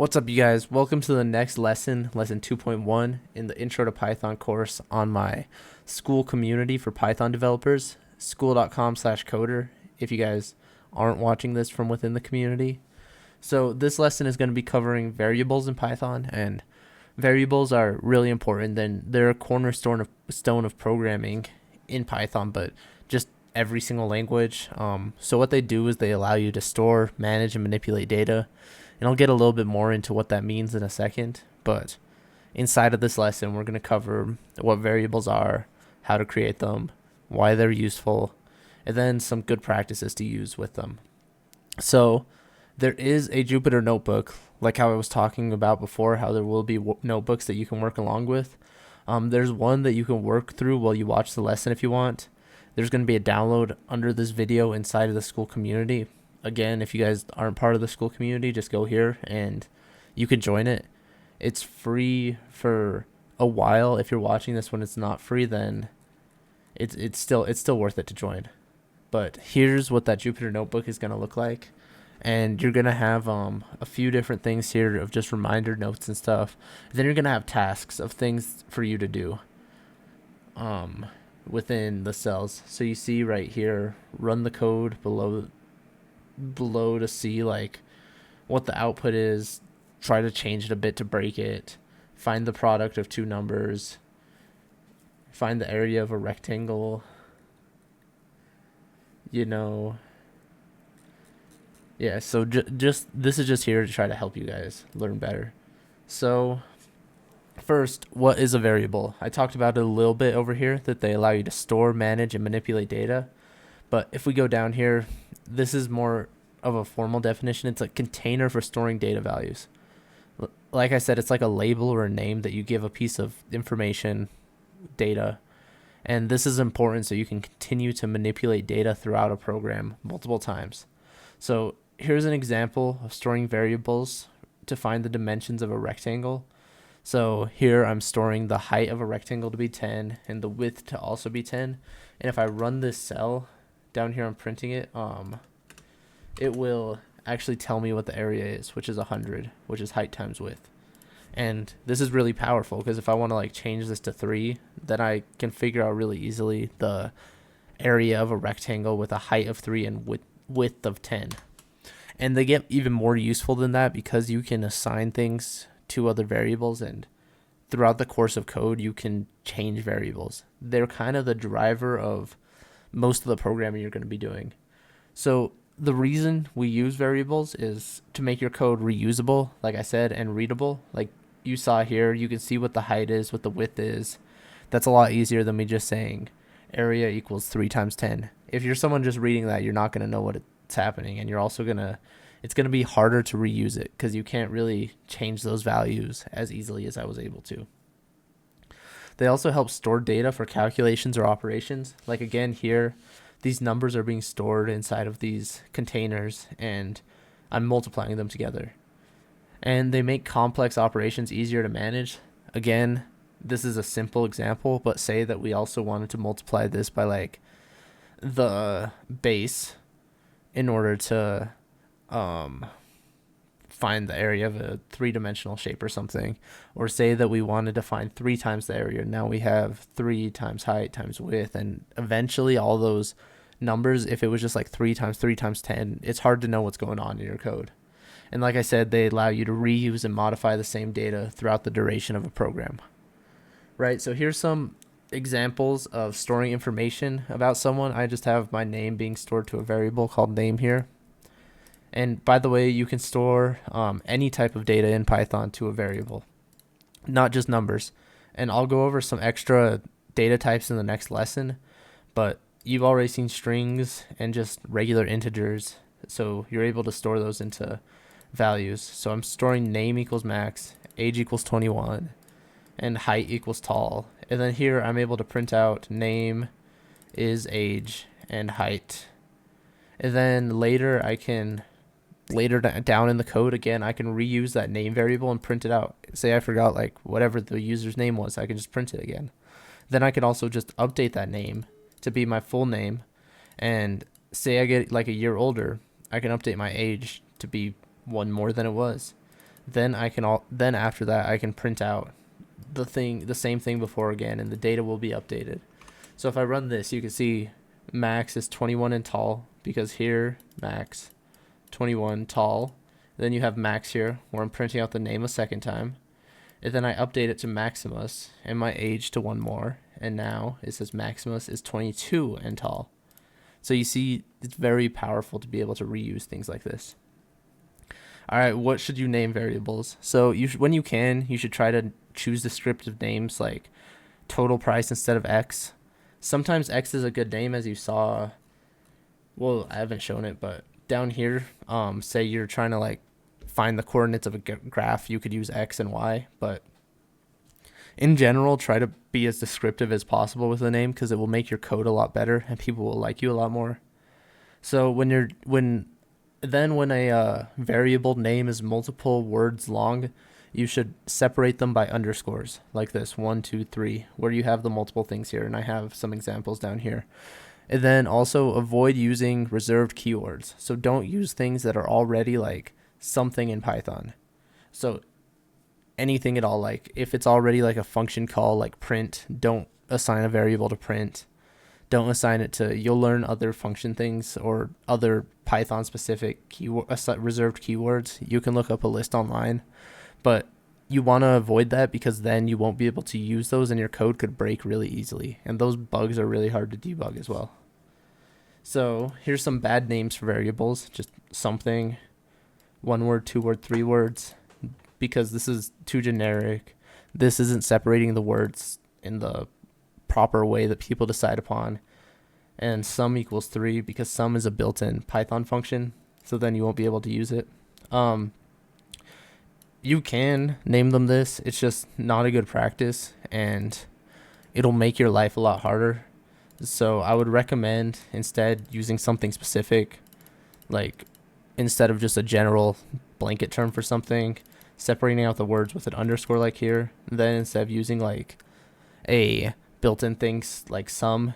What's up, you guys? Welcome to the next lesson, lesson 2.1 in the Intro to Python course on my school community for Python developers, school.com/coder, if you guys aren't watching this from within the community. So this lesson is going to be covering variables in Python, and variables are really important. They're a cornerstone of programming in Python, but just every single language. So what they do is they allow you to store, manage, and manipulate data. And I'll get a little bit more into what that means in a second. But inside of this lesson, we're going to cover what variables are, how to create them, why they're useful, and then some good practices to use with them. So there is a Jupyter notebook, like how I was talking about before, how there will be notebooks that you can work along with. There's one that you can work through while you watch the lesson if you want. There's going to be a download under this video inside of the school community. Again, if you guys aren't part of the school community, just go here and you can join it. It's free for a while. If you're watching this when it's not free, then it's still worth it to join. But here's what that Jupyter notebook is going to look like. And you're going to have a few different things here of just reminder notes and stuff. Then you're going to have tasks of things for you to do within the cells. So you see right here, run the code below to see like what the output is, try to change it a bit to break it, find the product of two numbers, find the area of a rectangle, so just this is just here to try to help you guys learn better. So first, what is a variable? I talked about it a little bit over here, that they allow you to store, manage, and manipulate data. But if we go down here, this is more of a formal definition. It's a container for storing data values. Like I said, it's like a label or a name that you give a piece of information, data. And this is important so you can continue to manipulate data throughout a program multiple times. So here's an example of storing variables to find the dimensions of a rectangle. So here I'm storing the height of a rectangle to be 10 and the width to also be 10. And if I run this cell down here, I'm printing it, it will actually tell me what the area is, which is 100, which is height times width. And this is really powerful because if I want to like change this to 3, then I can figure out really easily the area of a rectangle with a height of 3 and width of 10. And they get even more useful than that because you can assign things to other variables, and throughout the course of code you can change variables. They're kind of the driver of most of the programming you're going to be doing. So the reason we use variables is to make your code reusable, like I said, and readable. Like you saw here, you can see what the height is, what the width is. That's a lot easier than me just saying area equals 3 times 10. If you're someone just reading that, you're not going to know what it's happening, and you're also it's going to be harder to reuse it because you can't really change those values as easily as I was able to. They also help store data for calculations or operations. Like again here, these numbers are being stored inside of these containers and I'm multiplying them together. And they make complex operations easier to manage. Again, this is a simple example, but say that we also wanted to multiply this by like the base in order to find the area of a 3-dimensional shape or something, or say that we wanted to find 3 times the area. Now we have 3 times height times width, and eventually all those numbers, if it was just like 3 times 3 times 10, it's hard to know what's going on in your code. And like I said, they allow you to reuse and modify the same data throughout the duration of a program. Right, so here's some examples of storing information about someone. I just have my name being stored to a variable called name here. And by the way, you can store any type of data in Python to a variable, not just numbers. And I'll go over some extra data types in the next lesson, but you've already seen strings and just regular integers, so you're able to store those into values. So I'm storing name equals max, age equals 21, and height equals tall. And then here I'm able to print out name is age and height. And then later down in the code, again, I can reuse that name variable and print it out. Say I forgot like whatever the user's name was, I can just print it again. Then I could also just update that name to be my full name, and say I get like a year older, I can update my age to be one more than it was. Then then after that I can print out the same thing before again, and the data will be updated. So if I run this, you can see max is 21 and tall, because here max 21 tall. Then you have max here where I'm printing out the name a second time. And then I update it to Maximus and my age to one more. And now it says Maximus is 22 and tall. So you see, it's very powerful to be able to reuse things like this. All right, what should you name variables? So when you can, you should try to choose descriptive names like total price instead of X. Sometimes X is a good name, as you saw. Well, I haven't shown it, but down here, say you're trying to like find the coordinates of a graph, you could use X and Y, but in general, try to be as descriptive as possible with the name, because it will make your code a lot better and people will like you a lot more. So when a variable name is multiple words long, you should separate them by underscores like this, 1, 2, 3, where you have the multiple things here, and I have some examples down here. And then also avoid using reserved keywords. So don't use things that are already like something in Python. So anything at all, like if it's already like a function call like print, don't assign a variable to print. Don't assign it to, you'll learn other function things or other Python specific reserved keywords. You can look up a list online, but you want to avoid that, because then you won't be able to use those and your code could break really easily. And those bugs are really hard to debug as well. So here's some bad names for variables. Just something, 1 word, 2 word, 3 words, because this is too generic. This isn't separating the words in the proper way that people decide upon. And sum equals 3, because sum is a built-in Python function, so then you won't be able to use it. You can name them this, it's just not a good practice, and it'll make your life a lot harder. So I would recommend instead using something specific, like instead of just a general blanket term for something, separating out the words with an underscore like here. Then instead of using like a built-in things like sum,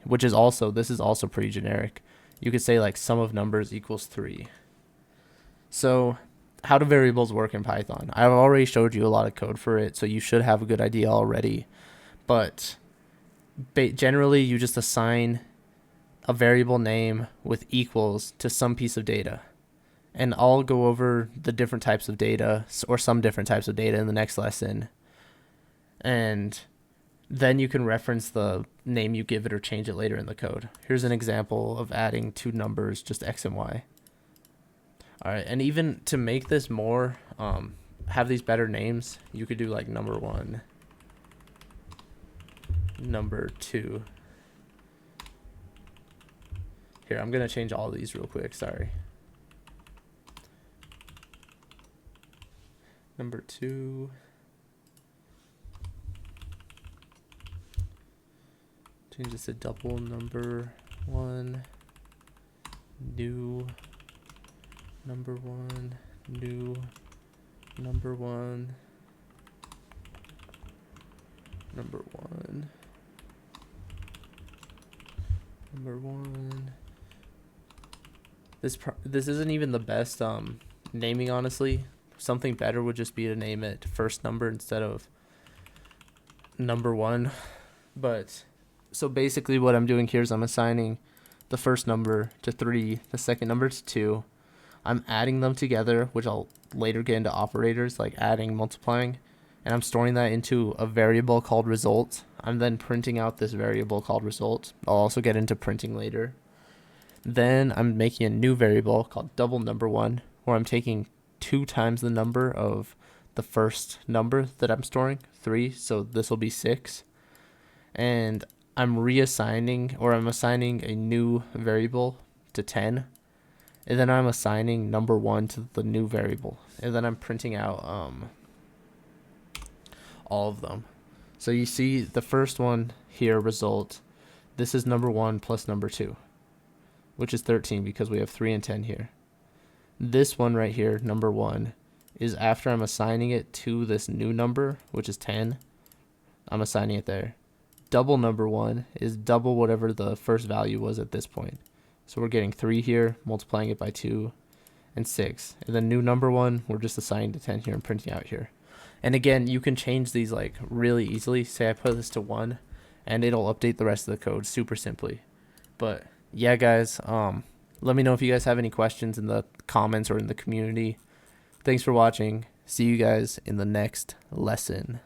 which is also, this is also pretty generic, you could say like sum of numbers equals 3. So how do variables work in Python? I've already showed you a lot of code for it, so you should have a good idea already. But generally, you just assign a variable name with equals to some piece of data. And I'll go over the different types of data, or some different types of data, in the next lesson. And then you can reference the name you give it or change it later in the code. Here's an example of adding two numbers, just X and Y. All right, and even to make this more, have these better names, you could do like number 1, number 2. Here, I'm gonna change all these real quick, sorry. Number 2. Change this to double number 1, new number 1, new number 1, number 1, number 1. This isn't even the best naming, honestly. Something better would just be to name it first number instead of number 1. But so basically what I'm doing here is I'm assigning the first number to 3, the second number to 2. I'm adding them together, which I'll later get into operators like adding, multiplying, and I'm storing that into a variable called result. I'm then printing out this variable called result. I'll also get into printing later. Then I'm making a new variable called double number 1, where I'm taking 2 times the number of the first number that I'm storing, 3, so this will be 6. And I'm reassigning, or I'm assigning a new variable to 10. And then I'm assigning number 1 to the new variable. And then I'm printing out all of them. So you see the first one here, result. This is number 1 plus number 2, which is 13 because we have 3 and 10 here. This one right here, number 1, is after I'm assigning it to this new number, which is 10. I'm assigning it there. Double number 1 is double whatever the first value was at this point. So we're getting 3 here, multiplying it by 2, and 6. And the new number 1, we're just assigning to 10 here and printing out here. And again, you can change these like really easily. Say I put this to 1 and it'll update the rest of the code super simply. But yeah, guys, let me know if you guys have any questions in the comments or in the community. Thanks for watching. See you guys in the next lesson.